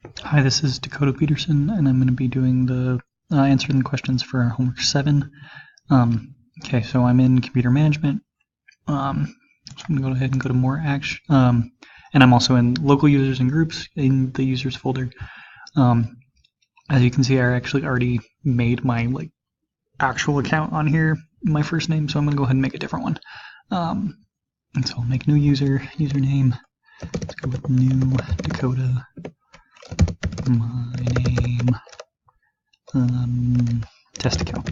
Hi, this is Dakota Peterson, and I'm going to be doing the answering the questions for homework 7. Okay, so I'm in computer management. So I'm going to go ahead and go to more action, and I'm also in local users and groups in the users folder. As you can see, I actually already made my actual account on here, my first name, so I'm going to go ahead and make a different one. And so I'll make new username. Let's go with new Dakota. My name, test account.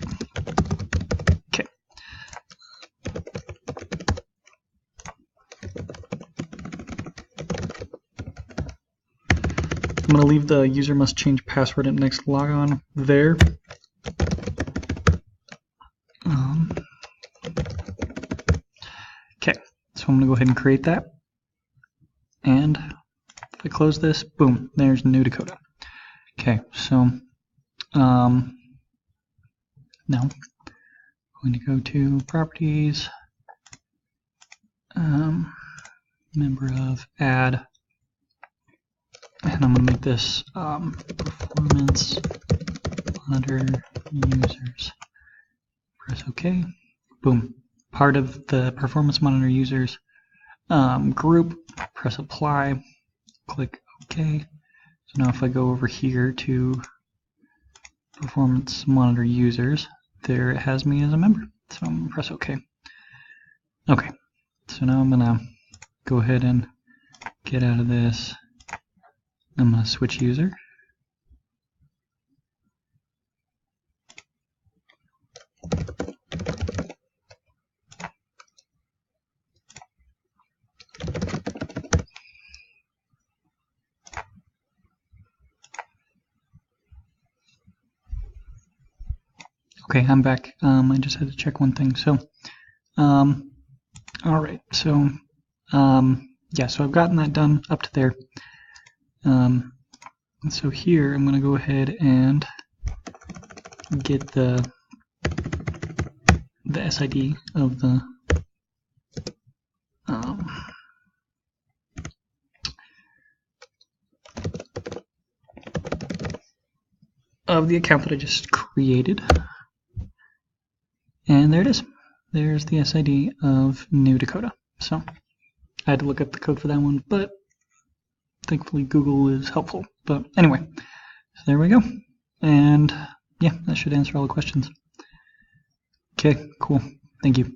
Okay. I'm going to leave the user must change password at next logon there. Okay, so I'm going to go ahead and create that. And if I close this, boom, there's new Dakota. Okay, so now I'm going to go to properties, member of, add, and I'm going to make this performance monitor users. Press OK. Boom. Part of the performance monitor users group. Press apply. Click OK. So now if I go over here to performance monitor users, there it has me as a member. So I'm going to press OK. Okay. So now I'm going to go ahead and get out of this. I'm going to switch user. Okay, I'm back. I just had to check one thing. So, all right. So, yeah. So I've gotten that done up to there. So here I'm going to go ahead and get the SID of the account that I just created. And there it is. There's the SID of New Dakota. So I had to look up the code for that one, but thankfully Google is helpful. But anyway, so there we go. And yeah, that should answer all the questions. Okay, cool. Thank you.